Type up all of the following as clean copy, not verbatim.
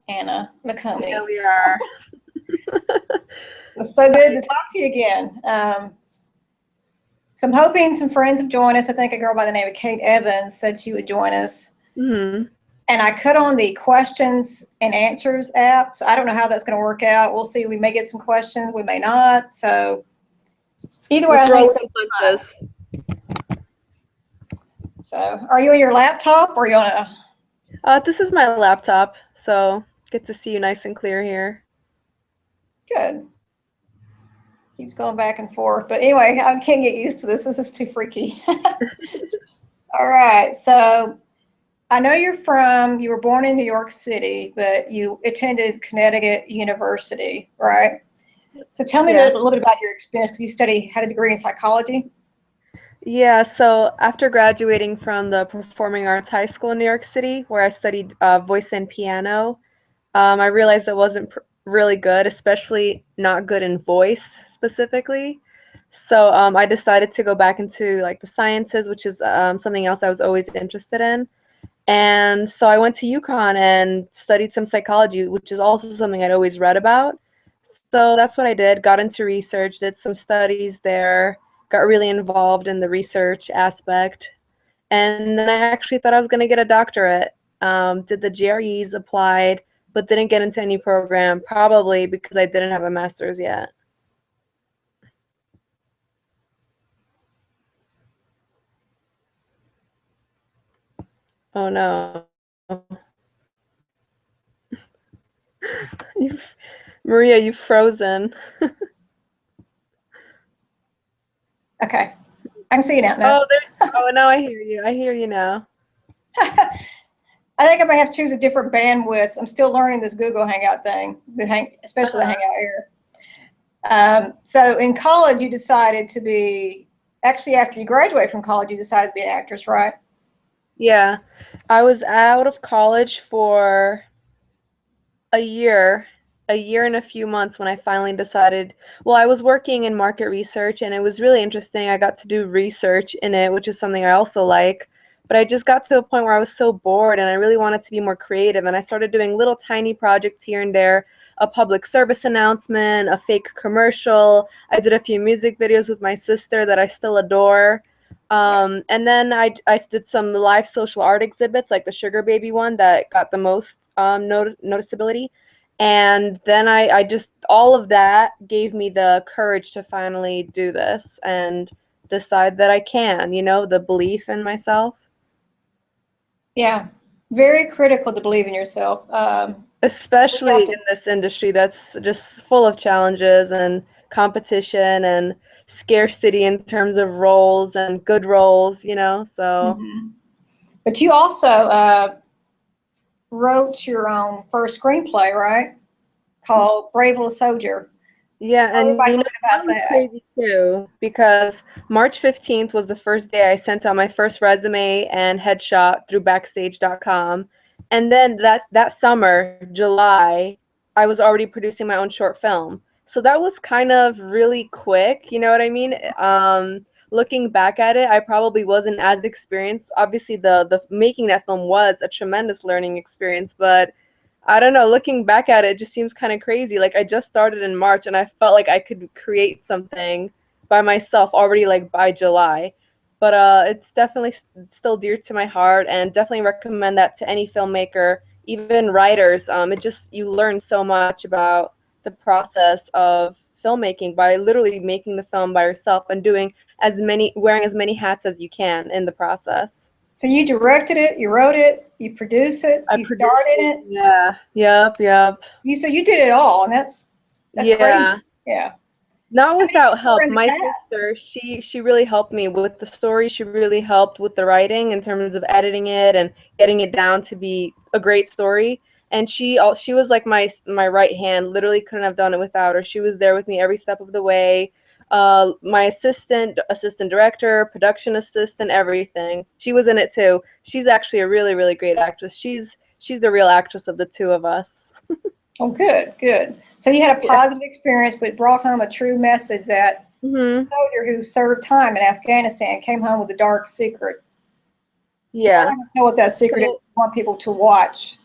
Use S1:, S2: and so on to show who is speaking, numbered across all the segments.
S1: Anna
S2: Yeah,
S1: Lakomy.
S2: we are.
S1: It's so good to talk to you again. So I'm hoping some friends have joined us. I think a girl by the name of Kate Evans said she would join us.
S2: Hmm.
S1: And I cut on the questions and answers app. So I don't know how that's going to work out. We'll see. We may get some questions. We may not. So either way, I
S2: Let's
S1: think
S2: roll
S1: it's
S2: with
S1: going
S2: the
S1: to be fun.
S2: punches.
S1: So are you on your laptop or are you on a?
S2: This is my laptop, so get to see you nice and clear here.
S1: Good. Keeps going back and forth. But anyway, I can't get used to this. This is too freaky. All right. So I know you were born in New York City, but you attended Connecticut University, right? So tell me a
S2: Yeah.
S1: little bit about your experience because had a degree in psychology.
S2: Yeah, so after graduating from the Performing Arts High School in New York City, where I studied voice and piano, I realized I wasn't really good, especially not good in voice specifically. So I decided to go back into like the sciences, which is something else I was always interested in. And so I went to UConn and studied some psychology, which is also something I'd always read about. So that's what I did, got into research, did some studies there, got really involved in the research aspect. And then I actually thought I was going to get a doctorate. Did the GREs, applied, but didn't get into any program, probably because I didn't have a master's yet. Oh no. You've, Maria, you've frozen.
S1: Okay. I can see you now. No.
S2: Oh, now I hear you. I hear you now.
S1: I think I might have to choose a different bandwidth. I'm still learning this Google Hangout thing, especially the Hangout Air. So in college, you decided to be, actually after you graduated from college, you decided to be an actress, right?
S2: Yeah. I was out of college for a year, a year and a few months when I finally decided, well, I was working in market research and it was really interesting. I got to do research in it, which is something I also like. But I just got to a point where I was so bored and I really wanted to be more creative. And I started doing little tiny projects here and there, a public service announcement, a fake commercial. I did a few music videos with my sister that I still adore. And then I did some live social art exhibits, like the Sugar Baby one that got the most noticeability. And then I just, all of that gave me the courage to finally do this and decide that I can, the belief in myself.
S1: Yeah. Very critical to believe in yourself. So we
S2: Especially
S1: have to,
S2: in this industry that's just full of challenges and competition and scarcity in terms of roles and good roles, so.
S1: mhm. But you also wrote your own first screenplay, right? Called Brave Little Soldier.
S2: Yeah,
S1: Tell
S2: and
S1: everybody a little bit
S2: that
S1: about
S2: was
S1: that.
S2: crazy too, because March 15th was the first day I sent out my first resume and headshot through backstage.com. And then that summer, July, I was already producing my own short film. So that was kind of really quick, you know what I mean? Looking back at it, I probably wasn't as experienced. Obviously, the making that film was a tremendous learning experience, but I don't know, looking back at it, it just seems kind of crazy. Like I just started in March and I felt like I could create something by myself already like by July. But it's definitely still dear to my heart and definitely recommend that to any filmmaker, even writers. It just, you learn so much about the process of filmmaking by literally making the film by yourself and wearing as many hats as you can in the process.
S1: So you directed it, you wrote it, you produced it,
S2: I
S1: you starred
S2: produced
S1: in
S2: it.
S1: it.
S2: Yeah. Yep.
S1: You did it all, and that's crazy.
S2: Yeah.
S1: Yeah.
S2: Not
S1: How many
S2: without
S1: people were
S2: help.
S1: in the
S2: My
S1: cast?
S2: sister, she really helped me with the story. She really helped with the writing in terms of editing it and getting it down to be a great story. And she was like my right hand. Literally couldn't have done it without her. She was there with me every step of the way. My assistant director, production assistant, everything. She was in it too. She's actually a really, really great actress. She's the real actress of the two of us.
S1: Oh, good, good. So you had a
S2: Yeah.
S1: positive experience, but brought home a true message that
S2: Hmm.
S1: a soldier who served time in Afghanistan came home with a dark secret. I
S2: Yeah.
S1: don't know what that secret is.
S2: So
S1: I want people to watch.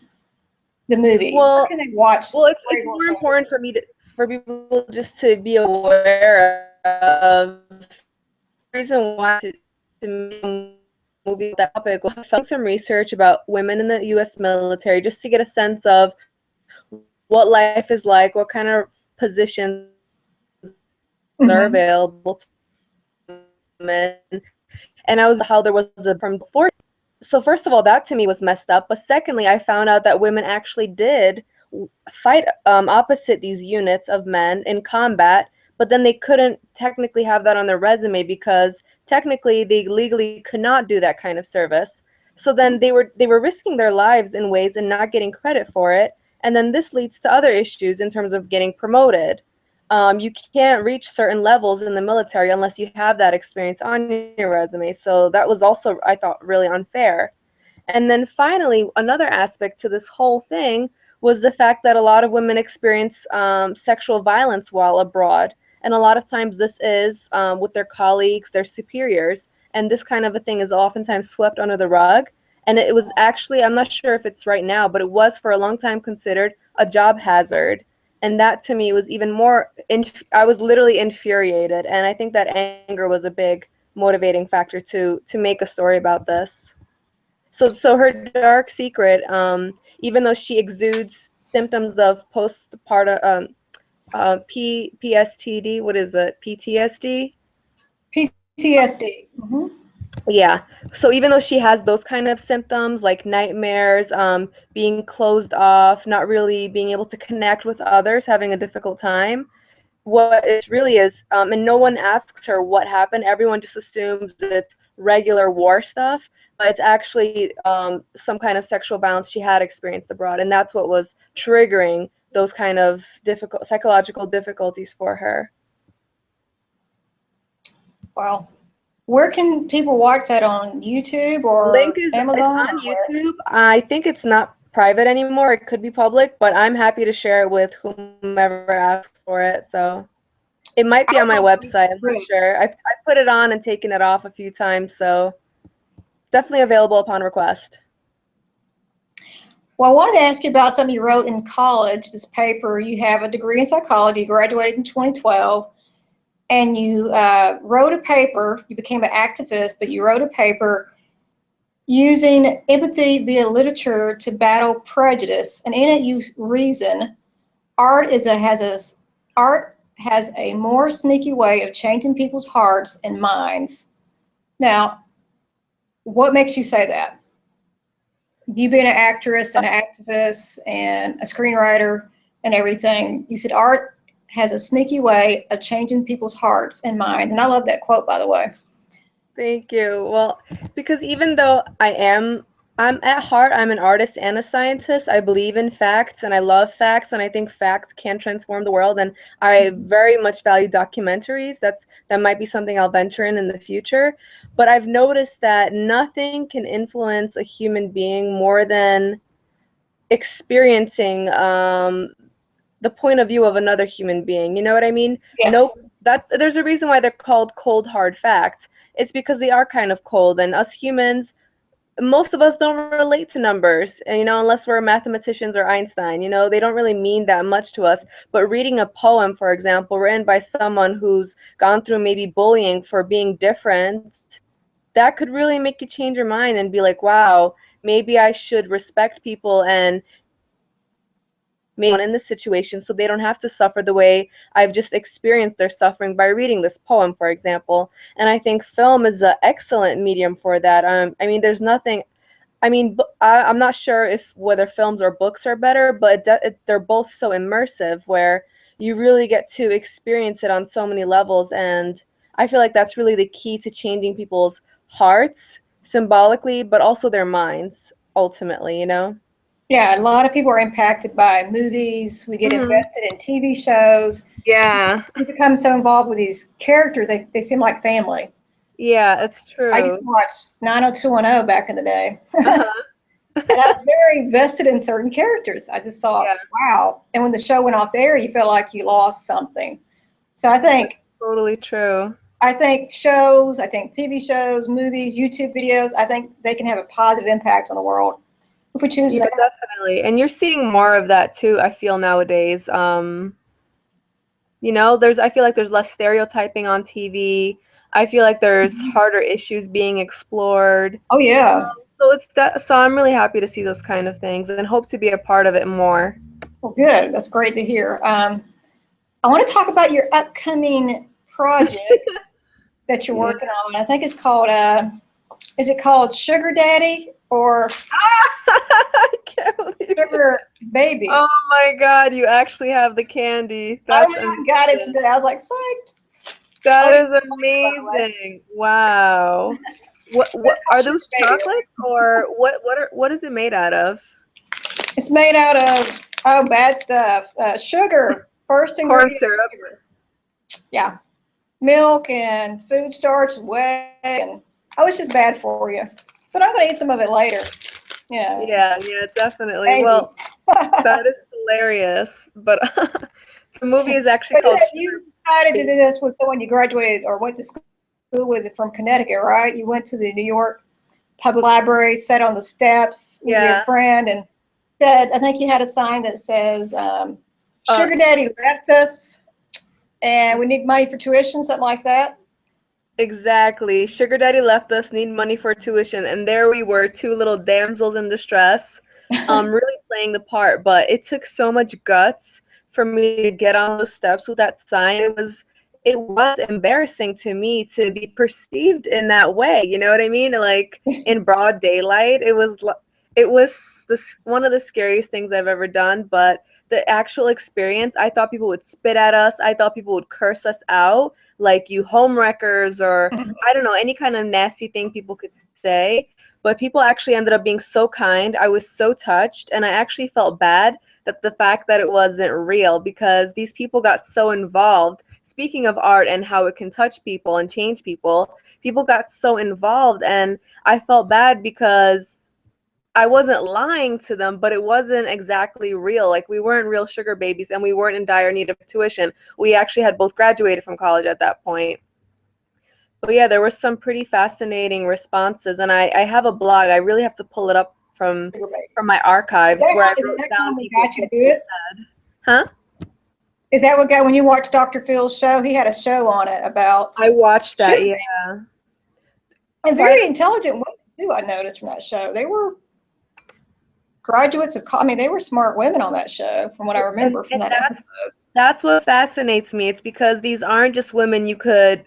S1: The movie. Where
S2: Well,
S1: can they watch?
S2: well, it's
S1: Where
S2: it's
S1: you want
S2: more
S1: to say
S2: important for me to for people just to be aware of the reason why to make a movie with that topic. Well, I've done some research about women in the U.S. military just to get a sense of what life is like, what kind of positions are
S1: Mm-hmm.
S2: available to women, and I was how there was a from before. So first of all, that to me was messed up. But secondly, I found out that women actually did fight opposite these units of men in combat, but then they couldn't technically have that on their resume because technically they legally could not do that kind of service. So then they were risking their lives in ways and not getting credit for it. And then this leads to other issues in terms of getting promoted. You can't reach certain levels in the military unless you have that experience on your resume. So that was also, I thought, really unfair. And then finally, another aspect to this whole thing was the fact that a lot of women experience sexual violence while abroad. And a lot of times this is with their colleagues, their superiors. And this kind of a thing is oftentimes swept under the rug. And it was actually, I'm not sure if it's right now, but it was for a long time considered a job hazard. And that to me was even more, I was literally infuriated. And I think that anger was a big motivating factor to make a story about this. So her dark secret, even though she exudes symptoms of postpartum PSTD, what is it? PTSD?
S1: PTSD. Mm-hmm.
S2: Yeah. So even though she has those kind of symptoms like nightmares, being closed off, not really being able to connect with others, having a difficult time, what it really is, and no one asks her what happened. Everyone just assumes it's regular war stuff, but it's actually some kind of sexual violence she had experienced abroad, and that's what was triggering those kind of difficult psychological difficulties for her.
S1: Wow. Where can people watch that, on YouTube
S2: Link
S1: or
S2: is it's
S1: Amazon
S2: on
S1: or where?
S2: YouTube. I think it's not private anymore. It could be public, but I'm happy to share it with whomever asks for it. So it might
S1: I
S2: be on
S1: would
S2: my
S1: like to read
S2: website. I'm not
S1: through it.
S2: sure. I've put it on and taken it off a few times, so definitely available upon request.
S1: Well, I wanted to ask you about something you wrote in college, this paper. You have a degree in psychology, you graduated in 2012, and you wrote a paper. You became an activist, but you wrote a paper using empathy via literature to battle prejudice. And in it, you reason art art has a more sneaky way of changing people's hearts and minds. Now, what makes you say that? You being an actress and an activist and a screenwriter and everything, you said art has a sneaky way of changing people's hearts and minds. And I love that quote, by the way.
S2: Thank you. Well, because even though I'm at heart, I'm an artist and a scientist. I believe in facts and I love facts and I think facts can transform the world and I very much value documentaries. That might be something I'll venture in the future. But I've noticed that nothing can influence a human being more than experiencing the point of view of another human being. You know what I mean? No,
S1: Yes.
S2: that there's a reason why they're called cold hard facts. It's because they are kind of cold, and us humans, most of us don't relate to numbers, and unless we're mathematicians or Einstein, they don't really mean that much to us. But reading a poem, for example, written by someone who's gone through maybe bullying for being different, that could really make you change your mind and be like, wow, maybe I should respect people and in this situation so they don't have to suffer the way I've just experienced their suffering by reading this poem, for example. And I think film is an excellent medium for that. I mean, there's nothing. I mean, I'm not sure if whether films or books are better, but they're both so immersive where you really get to experience it on so many levels. And I feel like that's really the key to changing people's hearts symbolically, but also their minds ultimately.
S1: Yeah, a lot of people are impacted by movies. We get
S2: Hmm.
S1: invested in TV shows.
S2: Yeah.
S1: We become so involved with these characters, they seem like family.
S2: Yeah, it's
S1: I used
S2: true.
S1: to watch 90210 back in the day.
S2: Uh-huh.
S1: And I was very vested in certain characters. I just thought,
S2: Yeah,
S1: wow. And when the show went off the air, you felt like you lost something. So I think
S2: totally true.
S1: TV shows, movies, YouTube videos, I think they can have a positive impact on the world. if we choose to
S2: Yeah,
S1: go.
S2: definitely. And you're seeing more of that too, I feel nowadays. You know, I feel like there's less stereotyping on TV. I feel like there's harder issues being explored.
S1: Oh yeah.
S2: So it's that, so I'm really happy to see those kind of things and hope to be a part of it more.
S1: Well, good. That's great to hear. I want to talk about your upcoming project that you're
S2: Yeah.
S1: working on. I think it's called, is it called Sugar Daddy or
S2: I can't believe it.
S1: Sugar Baby?
S2: Oh my God, you actually have the candy.
S1: I
S2: That's
S1: went out and got it
S2: amazing.
S1: today. I was like, psyched. Oh,
S2: That
S1: you
S2: is
S1: can play it, by the way.
S2: amazing. Wow.
S1: But it's
S2: What
S1: called
S2: are
S1: Sugar
S2: those
S1: Baby.
S2: chocolates or what is it made out of?
S1: It's made out of, oh, bad stuff. Sugar. First
S2: Corn
S1: ingredient is
S2: syrup.
S1: sugar. Yeah. Milk and food starch, whey, and oh, it's just bad for you. But I'm going to eat some of it later. Yeah.
S2: Yeah, definitely.
S1: Maybe.
S2: Well, that is hilarious. But the movie is actually
S1: But
S2: called
S1: you decided to do this with someone you graduated or went to school with from Connecticut, right? You went to the New York Public Library, sat on the steps with your
S2: Yeah.
S1: friend, and said, I think you had a sign that says,
S2: Uh,
S1: Sugar Daddy left us and we need money for tuition, something like that.
S2: exactly. Sugar Daddy left us, need money for tuition, and there we were, two little damsels in distress, really playing the part. But it took so much guts for me to get on those steps with that sign. It was embarrassing to me to be perceived in that way. You know what I mean? Like in broad daylight, it was one of the scariest things I've ever done. But the actual experience, I thought people would spit at us. I thought people would curse us out, like you homewreckers, or I don't know, any kind of nasty thing people could say. But people actually ended up being so kind. I was so touched, and I actually felt bad that the fact that it wasn't real, because these people got so involved. Speaking of art and how it can touch people and change people, people got so involved, and I felt bad because I wasn't lying to them, but it wasn't exactly real. Like, we weren't real sugar babies, and we weren't in dire need of tuition. We actually had both graduated from college at that point. But yeah, there were some pretty fascinating responses, and I have a blog. I really have to pull it up from my archives where I
S1: Is
S2: wrote
S1: that
S2: down
S1: kind of got you
S2: what
S1: to do
S2: people
S1: it?
S2: said. Huh?
S1: Is that what got when you watched Dr. Phil's show? He had a show on it about
S2: I watched that,
S1: sugar
S2: yeah.
S1: and
S2: Quite
S1: very intelligent women too. I noticed from that show. They were graduates of, I mean, they were smart women on that show, from what I remember from
S2: and
S1: that episode.
S2: that's what fascinates me. It's because these aren't just women you could,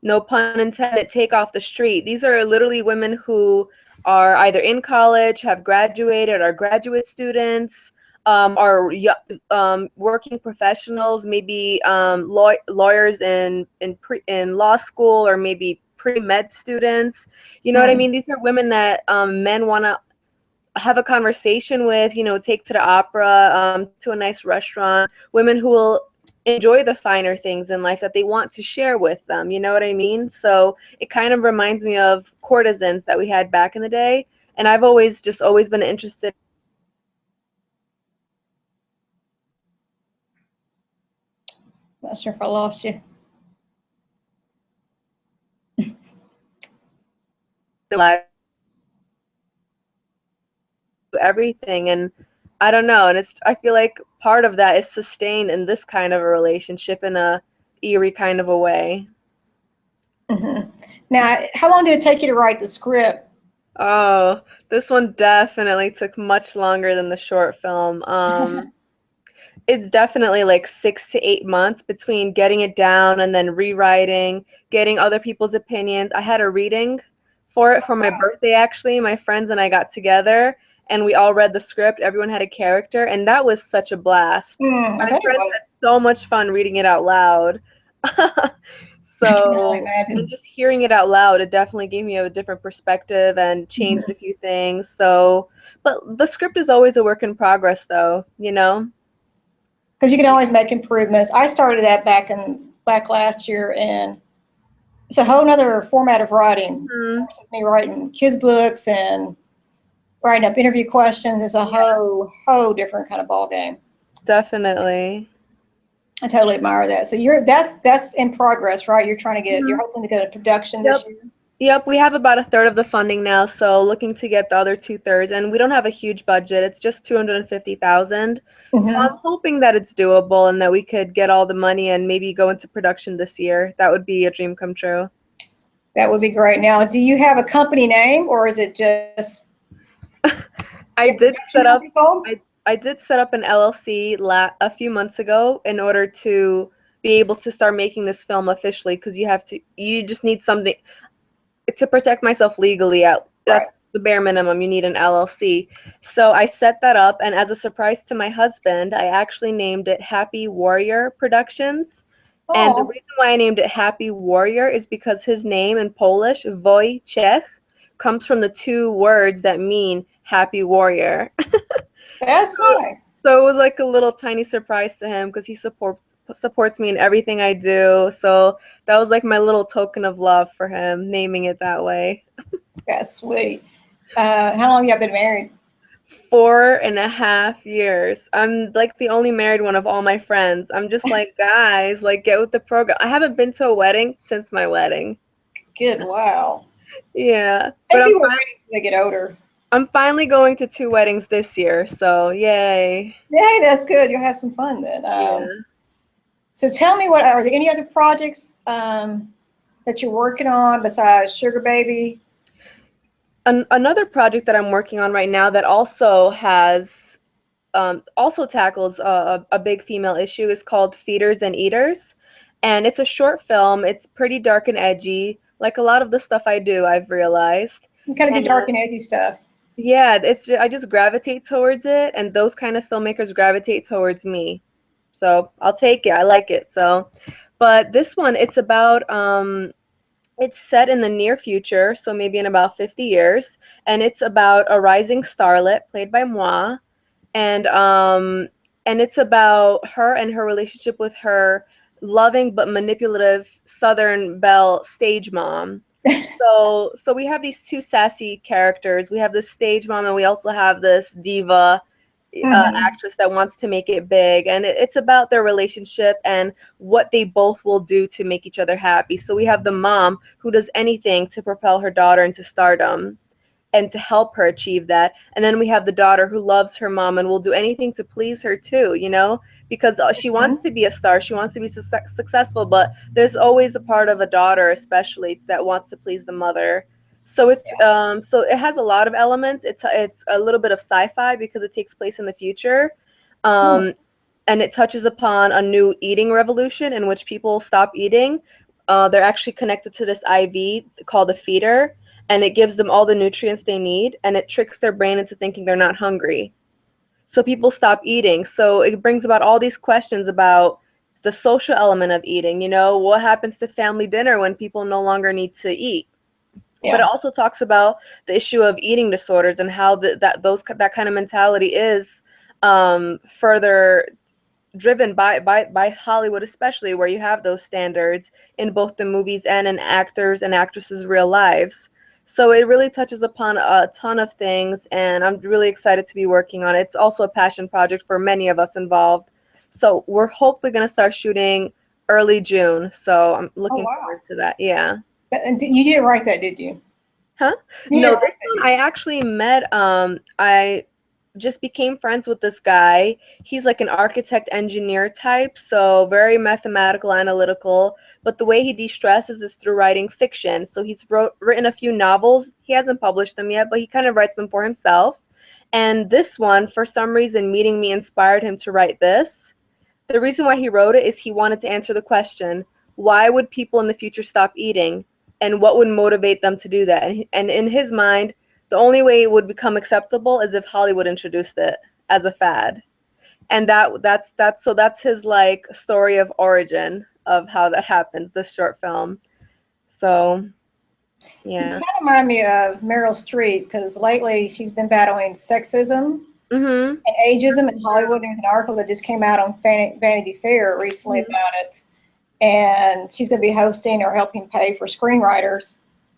S2: no pun intended, take off the street. These are literally women who are either in college, have graduated, are graduate students, are working professionals, maybe lawyers in law school, or maybe pre-med students. You know what I mean? These are women that men want to have a conversation with, take to the opera, to a nice restaurant, women who will enjoy the finer things in life that they want to share with them. You know what I mean? So it kind of reminds me of courtesans that we had back in the day. And I've always been interested.
S1: Not sure if I lost you.
S2: Everything, and I don't know, and I feel like part of that is sustained in this kind of a relationship in a eerie kind of a way.
S1: Mm-hmm. Now, how long did it take you to write the script?
S2: Oh, this one definitely took much longer than the short film. It's definitely like 6 to 8 months between getting it down and then rewriting, getting other people's opinions. I had a reading for it for my birthday, actually. My friends and I got together and we all read the script. Everyone had a character, and that was such a blast.
S1: I
S2: My
S1: bet it
S2: friends
S1: was.
S2: had so much fun reading it out loud.
S1: I can only
S2: So, and
S1: imagine.
S2: just hearing it out loud, it definitely gave me a different perspective and changed a few things. So, but the script is always a work in progress, though, you know?
S1: Because you can always make improvements. I started that back last year, and it's a whole nother format of writing.
S2: Mhm.
S1: Versus me writing kids' books and writing up interview questions. It's a whole different kind of ball game.
S2: Definitely.
S1: I totally admire that. So that's in progress, right? You're trying to you're hoping to go to production this
S2: Yep.
S1: year.
S2: Yep, we have about a third of the funding now, so looking to get the other two-thirds. And we don't have a huge budget. It's just 250,000. So I'm
S1: Hmm.
S2: hoping that it's doable and that we could get all the money and maybe go into production this year. That would be a dream come true.
S1: That would be great. Now, do you have a company name, or is it just
S2: I
S1: your
S2: did
S1: production
S2: set up
S1: company called?
S2: I did set up an LLC a few months ago in order to be able to start making this film officially because you just need something to protect myself legally. That's
S1: Right.
S2: the bare minimum. You need an LLC. So I set that up, and as a surprise to my husband, I actually named it Happy Warrior Productions. And the
S1: Oh,
S2: reason why I named it Happy Warrior is because his name in Polish, Wojciech, comes from the two words that mean Happy Warrior.
S1: that's nice.
S2: So it was like a little tiny surprise to him because he supports me in everything I do. So that was like my little token of love for him, naming it that way.
S1: That's sweet. How long have you been married?
S2: 4.5 years. I'm like the only married one of all my friends. I'm just like, guys, like get with the program. I haven't been to a wedding since my wedding.
S1: Good. Wow.
S2: Yeah,
S1: I
S2: but
S1: think people wait until they get older.
S2: I'm finally going to two weddings this year. So yay.
S1: Yay, that's good. You'll have some fun then.
S2: Yeah.
S1: So tell me, what are there any other projects that you're working on besides Sugar Baby?
S2: Another project that I'm working on right now that also tackles a big female issue is called Feeders and Eaters. And it's a short film. It's pretty dark and edgy, like a lot of the stuff I do, I've realized.
S1: You kind of do
S2: And
S1: dark and edgy stuff.
S2: yeah, I just gravitate towards it, and those kind of filmmakers gravitate towards me. So I'll take it. I like it. So, but this one, it's set in the near future, so maybe in about 50 years, and it's about a rising starlet played by moi, and um and it's about her and her relationship with her loving but manipulative Southern Belle stage mom. So we have these two sassy characters. We have this stage mom, and we also have this diva
S1: Hmm.
S2: actress that wants to make it big. And it's about their relationship and what they both will do to make each other happy. So we have the mom who does anything to propel her daughter into stardom and to help her achieve that. And then we have the daughter who loves her mom and will do anything to please her too, because she wants to be a star, she wants to be successful, but there's always a part of a daughter, especially, that wants to please the mother. So it has a lot of elements. It's a little bit of sci-fi because it takes place in the future.
S1: Hmm.
S2: Um, and it touches upon a new eating revolution in which people stop eating. They're actually connected to this IV called a feeder, and it gives them all the nutrients they need, and it tricks their brain into thinking they're not hungry. So people stop eating. So it brings about all these questions about the social element of eating. What happens to family dinner when people no longer need to eat? But it
S1: Yeah.
S2: also talks about the issue of eating disorders and how that kind of mentality is further driven by Hollywood, especially, where you have those standards in both the movies and in actors and actresses' real lives. So it really touches upon a ton of things, and I'm really excited to be working on it. It's also a passion project for many of us involved. So we're hopefully going to start shooting early June. So I'm
S1: Oh,
S2: looking
S1: wow.
S2: forward to that. Yeah.
S1: And you didn't write that, did you?
S2: Huh?
S1: You
S2: No,
S1: didn't write
S2: this
S1: that,
S2: one
S1: did
S2: I
S1: you?
S2: actually met. I just became friends with this guy. He's like an architect engineer type, so very mathematical, analytical. But the way he de-stresses is through writing fiction. So he's written a few novels. He hasn't published them yet, but he kind of writes them for himself. And this one, for some reason, meeting me inspired him to write this. The reason why he wrote it is he wanted to answer the question, why would people in the future stop eating? And what would motivate them to do that? And in his mind, the only way it would become acceptable is if Hollywood introduced it as a fad. And that's his like story of origin of how that happens, this short film. So
S1: You
S2: yeah.
S1: kind of remind me of Meryl Streep because lately she's been battling sexism
S2: Mhm.
S1: and ageism in Hollywood. There was an article that just came out on Vanity Fair recently
S2: Mhm.
S1: about it, and she's going to be hosting or helping pay for screenwriters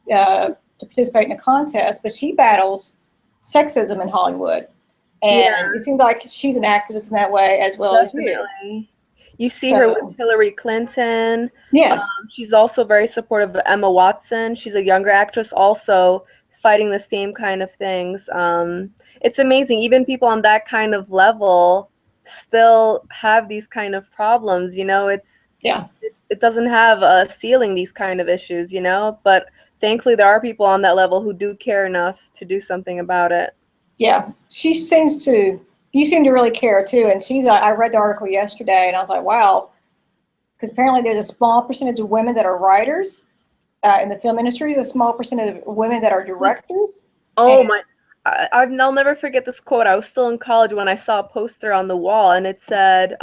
S1: to participate in a contest. But she battles sexism in Hollywood,
S2: Yeah,
S1: and it seems like she's an activist in that way as well as you.
S2: definitely. You see her with
S1: So
S2: Hillary Clinton.
S1: yes,
S2: She's also very supportive of Emma Watson. She's a younger actress also fighting the same kind of things. It's amazing. Even people on that kind of level still have these kind of problems. You know,
S1: yeah,
S2: it doesn't have a ceiling, these kind of issues, you know, but thankfully there are people on that level who do care enough to do something about it.
S1: yeah. She seems to. You seem to really care too, and she's. I read the article yesterday, and I was like, wow, because apparently there's a small percentage of women that are writers in the film industry. There's a small percentage of women that are directors. And
S2: Oh my, I'll never forget this quote. I was still in college when I saw a poster on the wall and it said,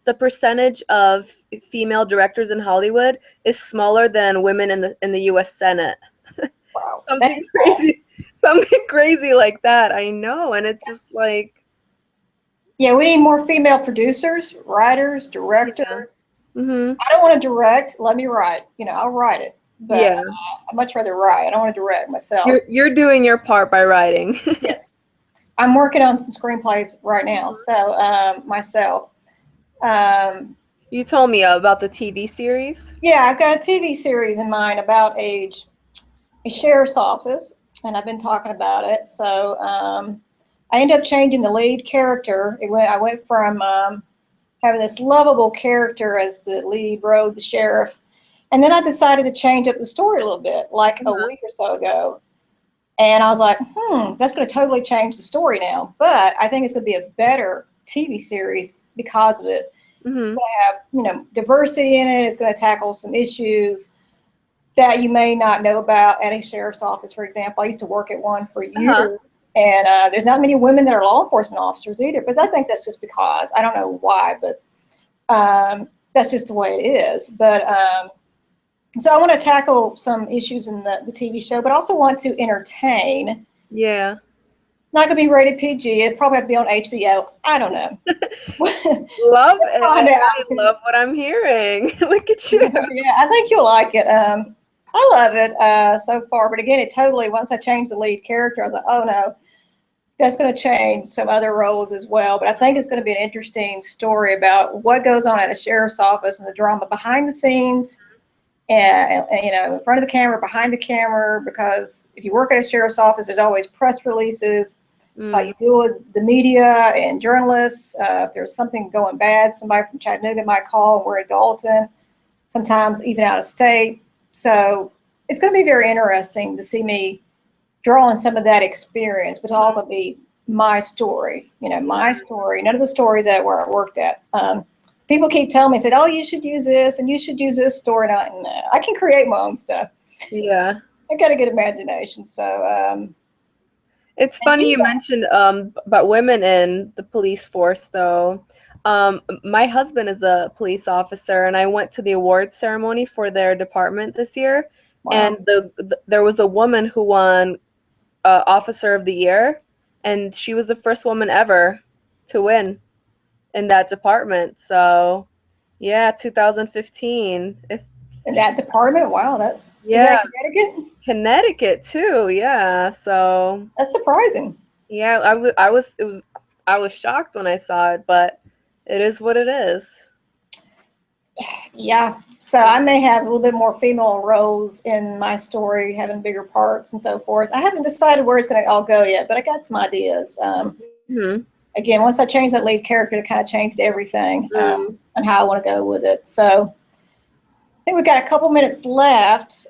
S2: the percentage of female directors in Hollywood is smaller than women in the US Senate.
S1: wow, that
S2: Something
S1: is small.
S2: crazy, something crazy like that. I know. And it's just like,
S1: Yeah, we need more female producers, writers,
S2: yeah.
S1: directors.
S2: Hmm.
S1: I don't want to direct. Let me write. I'll write it, but
S2: Yeah.
S1: I'd much rather write. I don't want to direct myself.
S2: You're doing your part by writing.
S1: Yes, I'm working on some screenplays right now. So myself. Um,
S2: You told me about the TV series.
S1: yeah, I've got a TV series in mind about a sheriff's office, and I've been talking about it. So I ended up changing the lead character. I went from having this lovable character as the lead road, the sheriff, and then I decided to change up the story a little bit, like a
S2: Uh-huh.
S1: week or so ago. And I was like, that's going to totally change the story now. But I think it's going to be a better TV series because of it. It's
S2: Hmm.
S1: going to have, diversity in it. It's going to tackle some issues that you may not know about at a sheriff's office, for example. I used to work at one for
S2: Uh-huh.
S1: years, and there's not many women that are law enforcement officers either. But I think that's just because I don't know why, but that's just the way it is. But so I want to tackle some issues in the TV show, but also want to entertain.
S2: Yeah.
S1: Not going to be rated PG. It probably have to be on HBO. I don't know.
S2: Love
S1: We'll find
S2: it.
S1: out.
S2: I love what I'm hearing. Look at you.
S1: Yeah, I think you'll like it. I love it so far, but again, it totally. Once I changed the lead character, I was like, oh no, that's going to change some other roles as well. But I think it's going to be an interesting story about what goes on at a sheriff's office and the drama behind the scenes, and in front of the camera, behind the camera. Because if you work at a sheriff's office, there's always press releases.
S2: Mm.
S1: You deal with the media and journalists. If there's something going bad, somebody from Chattanooga might call. We're in Dalton, sometimes even out of state. So it's going to be very interesting to see me draw on some of that experience, but it's all going to be my story, my story, none of the stories that where I worked at. People keep telling me, said, oh, you should use this and you should use this story. And I can create my own stuff.
S2: Yeah.
S1: I got a good imagination. So,
S2: It's funny you mentioned about women in the police force though. My husband is a police officer and I went to the awards ceremony for their department this year and
S1: wow.
S2: there was a woman who won officer of the year and she was the first woman ever to win in that department. So, yeah, 2015. If
S1: In that department, wow, is that
S2: yeah,
S1: Connecticut?
S2: Connecticut too. Yeah. So,
S1: That's surprising.
S2: yeah, I was shocked when I saw it, but it is what it is.
S1: Yeah. So I may have a little bit more female roles in my story, having bigger parts and so forth. I haven't decided where it's going to all go yet, but I got some ideas.
S2: Hmm.
S1: Again, once I changed that lead character, it kind of changed everything
S2: Mm.
S1: and how I want to go with it. So I think we've got a couple minutes left.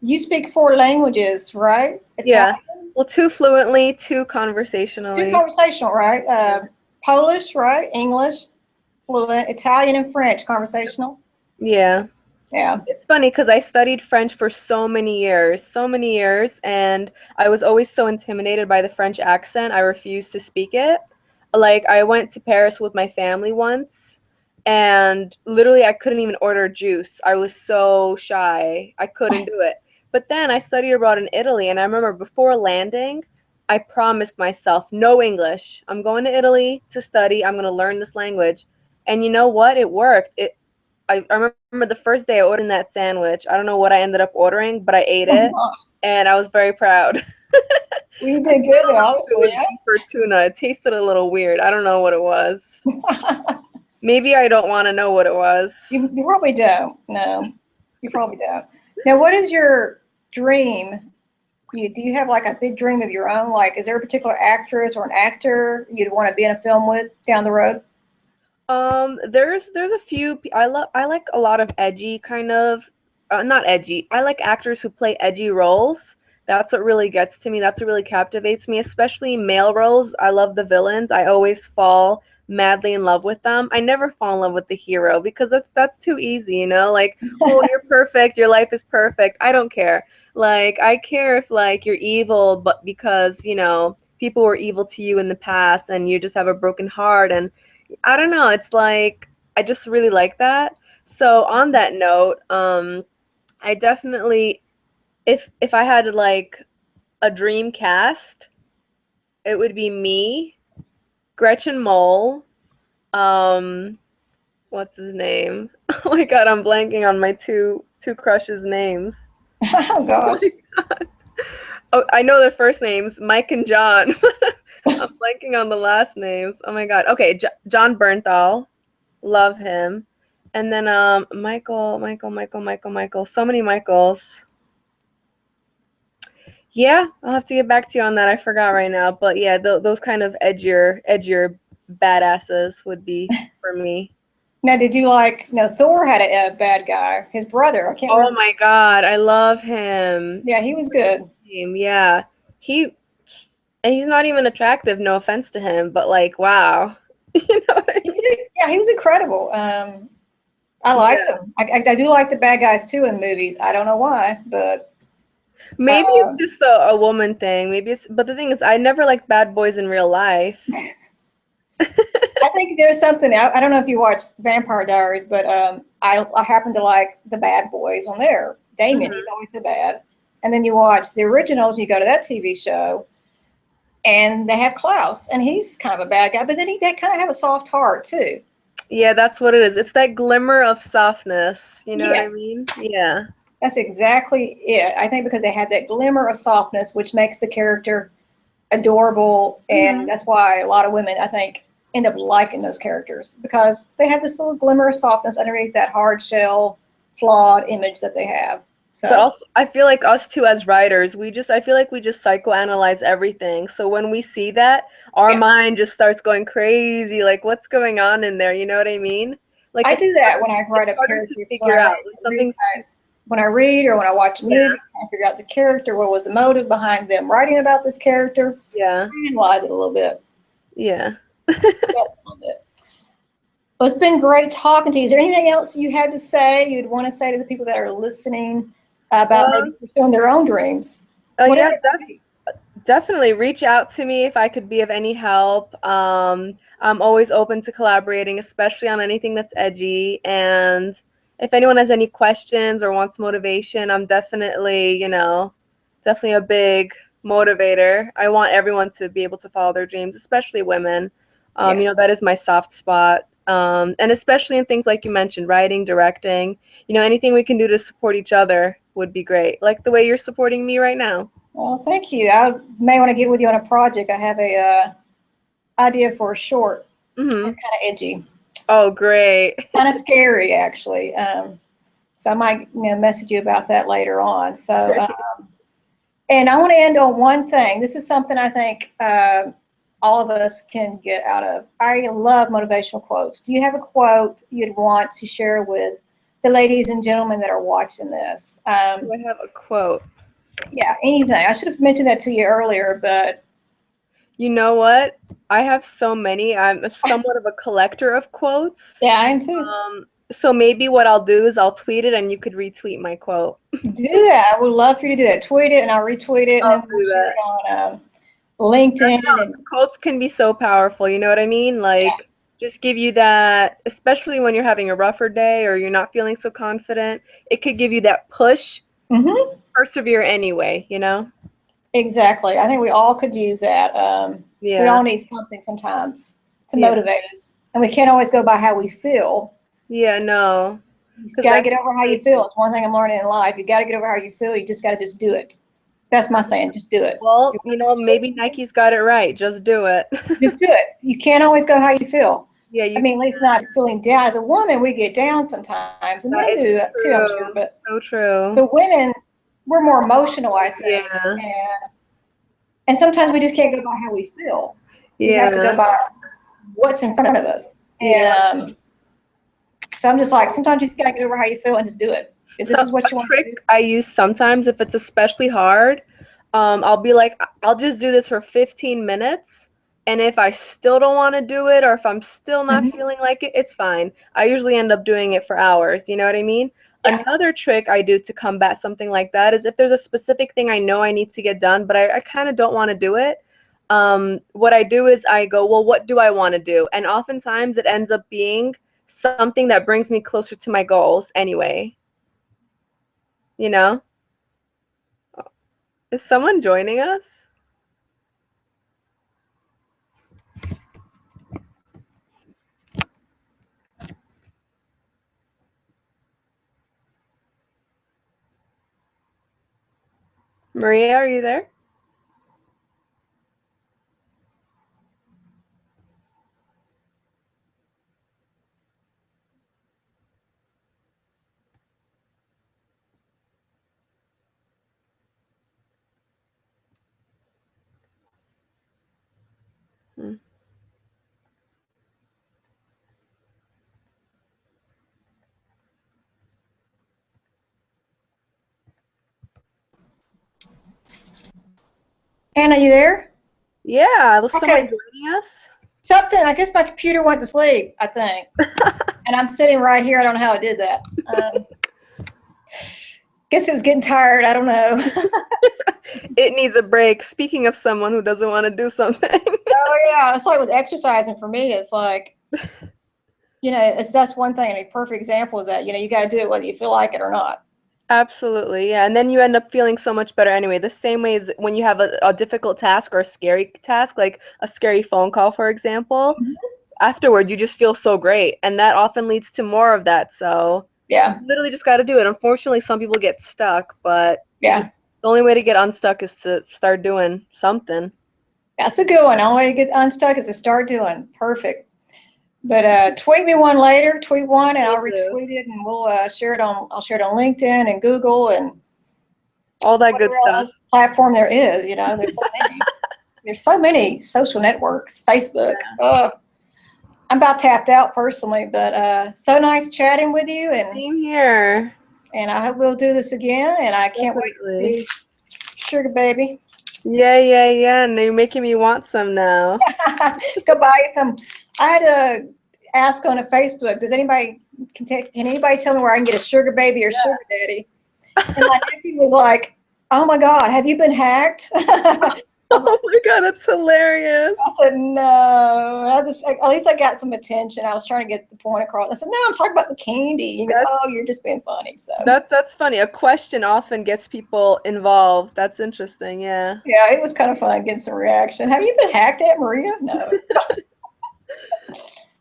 S1: You speak four languages, right?
S2: Yeah.
S1: Italian,
S2: Well, two fluently, two
S1: two
S2: conversationally.
S1: conversational, right? Polish, right? English, fluent, Italian and French, conversational.
S2: Yeah.
S1: Yeah.
S2: It's funny because I studied French for so many years, and I was always so intimidated by the French accent. I refused to speak it. Like, I went to Paris with my family once, and literally, I couldn't even order juice. I was so shy. I couldn't do it. But then I studied abroad in Italy, and I remember before landing, I promised myself, no English. I'm going to Italy to study. I'm going to learn this language. And you know what? It worked. I remember the first day I ordered that sandwich. I don't know what I ended up ordering, but I ate
S1: Oh,
S2: it
S1: my.
S2: and I was very proud.
S1: Well, you
S2: I
S1: did
S2: still
S1: good
S2: don't
S1: there,
S2: know if it
S1: obviously.
S2: was beef or tuna. It tasted a little weird. I don't know what it was.
S1: Yeah.
S2: Maybe I don't want to know what it was.
S1: You probably don't. No, you probably don't. Now, what is your dream? Do you have like a big dream of your own? Like, is there a particular actress or an actor you'd want to be in a film with down the road?
S2: There's a few. I like a lot of edgy kind of, not edgy. I like actors who play edgy roles. That's what really gets to me. That's what really captivates me, especially male roles. I love the villains. I always fall madly in love with them. I never fall in love with the hero because that's too easy, you know? Like, oh, you're perfect. Your life is perfect. I don't care. Like, I care if like you're evil, but because, you know, people were evil to you in the past and you just have a broken heart and I don't know. It's like I just really like that. So on that note, I definitely if I had like a dream cast, it would be me, Gretchen Mol, um, what's his name? Oh my God, I'm blanking on my two crushes' names.
S1: Oh gosh.
S2: Oh, I know their first names, Mike and John. I'm blanking on the last names. Oh my God. Okay, John Bernthal. Love him. And then Michael. So many Michaels. Yeah, I'll have to get back to you on that. I forgot right now, but yeah, those kind of edgier badasses would be for me.
S1: Now, did you like? No, Thor had a bad guy. His brother. I can't
S2: Oh
S1: remember.
S2: my God, I love him.
S1: Yeah, he was good.
S2: Yeah, he and he's not even attractive. No offense to him, but like, wow, you know what I
S1: He
S2: mean?
S1: was, yeah, he was incredible. I liked
S2: Yeah.
S1: him. I do like the bad guys too in movies. I don't know why, but
S2: Maybe it's
S1: uh,
S2: just a woman thing. Maybe it's, but the thing is, I never liked bad boys in real life.
S1: I think there's something. I don't know if you watch Vampire Diaries, but I happen to like the bad boys on there. Damon, he's
S2: Mhm.
S1: always so bad. And then you watch the originals, you go to that TV show, and they have Klaus, and he's kind of a bad guy, but then they kind of have a soft heart too.
S2: Yeah, that's what it is. It's that glimmer of softness. You know what I
S1: Yes,
S2: mean? Yeah.
S1: that's exactly it. I think because they had that glimmer of softness, which makes the character adorable, and
S2: Hmm.
S1: that's why a lot of women, I think, end up liking those characters because they have this little glimmer of softness underneath that hard shell, flawed image that they have.
S2: But
S1: So
S2: also, I feel like us two as writers, I feel like we just psychoanalyze everything. So when we see that, our
S1: yeah,
S2: mind just starts going crazy. Like, what's going on in there? You know what I mean? Like,
S1: I do that when I
S2: it's
S1: write up
S2: harder to
S1: characters.
S2: figure out when
S1: Read,
S2: something's,
S1: when I read or when I watch a
S2: yeah,
S1: movie, I figure out the character. What was the motive behind them writing about this character?
S2: yeah,
S1: I analyze it a little bit,
S2: yeah.
S1: just a little bit. Well, it's been great talking to you. Is there anything else you had to say? You'd want to say to the people that are listening about maybe
S2: Um,
S1: pursuing their own dreams?
S2: oh
S1: Whatever
S2: yeah,
S1: it might be.
S2: definitely reach out to me if I could be of any help. I'm always open to collaborating, especially on anything that's edgy. And if anyone has any questions or wants motivation, I'm definitely, definitely a big motivator. I want everyone to be able to follow their dreams, especially women.
S1: Yeah.
S2: That is my soft spot. And especially in things like you mentioned, writing, directing, anything we can do to support each other would be great. Like the way you're supporting me right now.
S1: Well, thank you. I may want to get with you on a project. I have a idea for a short.
S2: Hmm.
S1: It's kind of edgy,
S2: Oh, great.
S1: kind of scary, actually. So I might message you about that later on. So, and I want to end on one thing. This is something I think all of us can get out of. I love motivational quotes. Do you have a quote you'd want to share with the ladies and gentlemen that are watching this?
S2: Do I have a quote?
S1: Yeah, anything. I should have mentioned that to you earlier, but
S2: You know what? I have so many. I'm somewhat of a collector of quotes.
S1: yeah, I am too.
S2: So maybe what I'll do is I'll tweet it and you could retweet my quote.
S1: Do that. I would love for you to do that. Tweet it and I'll retweet it, and
S2: I'll
S1: then we'll
S2: do
S1: share
S2: that.
S1: it on LinkedIn. And
S2: Quotes can be so powerful, you know what I mean?
S1: yeah,
S2: Like just give you that, especially when you're having a rougher day or you're not feeling so confident. It could give you that push,
S1: hmm,
S2: persevere anyway?
S1: exactly. I think we all could use that. We
S2: Yeah.
S1: all need something sometimes to
S2: Yeah.
S1: motivate us, and we can't always go by how we feel.
S2: Yeah, no.
S1: You just
S2: Because
S1: got to
S2: that's
S1: get over how you feel. It's one thing I'm learning in life. You got to get over how you feel. You just got to just do it. That's my saying. Just do it.
S2: well,
S1: You want to
S2: maybe
S1: something,
S2: Nike's got it right. Just do it.
S1: just do it. You can't always go how you feel.
S2: Yeah,
S1: I mean, at least not feeling down. As a woman, we get down sometimes, and
S2: that
S1: men
S2: is
S1: do too, I'm
S2: true.
S1: sure. But
S2: So true.
S1: the women, we're more emotional, I think,
S2: Yeah.
S1: and sometimes we just can't go by how we feel. We have to go
S2: Yeah.
S1: by what's in front of us.
S2: Yeah.
S1: And so I'm just like, sometimes you just gotta get over how you feel and just do it. If
S2: So
S1: this is what
S2: a
S1: you want to
S2: trick
S1: do.
S2: I use sometimes if it's especially hard, I'll be like, I'll just do this for 15 minutes. And if I still don't want to do it, or if I'm still not
S1: Mhm.
S2: feeling like it, it's fine. I usually end up doing it for hours. You know what I mean?
S1: Yeah.
S2: Another trick I do to combat something like that is if there's a specific thing I know I need to get done, but I kind of don't want to do it. What I do is I go, well, what do I want to do? And oftentimes it ends up being something that brings me closer to my goals anyway. You know? Is someone joining us? Maria, are you there? Hmm.
S1: Anna, you there?
S2: Yeah, was someone
S1: Okay.
S2: joining us?
S1: Something, I guess my computer went to sleep, I think. And I'm sitting right here. I don't know how I did that. Guess it was getting tired. I don't know.
S2: It needs a break. Speaking of someone who doesn't want to do something.
S1: Oh yeah, it's like with exercising for me. It's like, that's one thing. A perfect example is that you got to do it whether you feel like it or not.
S2: Absolutely, yeah. And then you end up feeling so much better anyway. The same way as when you have a difficult task or a scary task, like a scary phone call, for example, afterward you just feel so great. And that often leads to more of that. So
S1: Yeah,
S2: you literally just got to do it. Unfortunately, some people get stuck, but
S1: yeah,
S2: the only way to get unstuck is to start doing something.
S1: that's a good one. The only way to get unstuck is to start doing. Perfect. But tweet me one later. Tweet one, and I'll
S2: Will do.
S1: retweet it, and we'll share it on. I'll share it on LinkedIn and Google and
S2: All that good
S1: whatever
S2: stuff.
S1: else platform there is. There's so many. There's so many social networks. Facebook. I'm about tapped out personally, but so nice chatting with you,
S2: Same here.
S1: and I hope we'll do this again. And I can't wait to
S2: Definitely.
S1: see Sugar Baby.
S2: Yeah, yeah, yeah. And you're making me want some now.
S1: Go buy some. I had to ask on a Facebook. Can anybody tell me where I can get a Sugar Baby or Sugar Daddy? And my nephew was like, "Oh my God, have you been hacked?"
S2: Oh my God, that's hilarious.
S1: I said, no. I was just, at least I got some attention. I was trying to get the point across. I said, no, I'm talking about the candy. He goes,
S2: That's
S1: oh, you're just being funny. So
S2: that's funny. A question often gets people involved. That's interesting. Yeah.
S1: yeah, it was kind of fun getting some reaction. Have you been hacked at, Maria? No.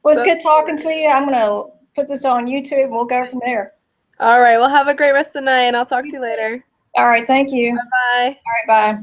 S1: Well, it's good talking to you. I'm going to put this on YouTube and we'll go from there.
S2: All right. Well, have a great rest of the night, and I'll talk to you later.
S1: All right. Thank you.
S2: Bye.
S1: All right. Bye.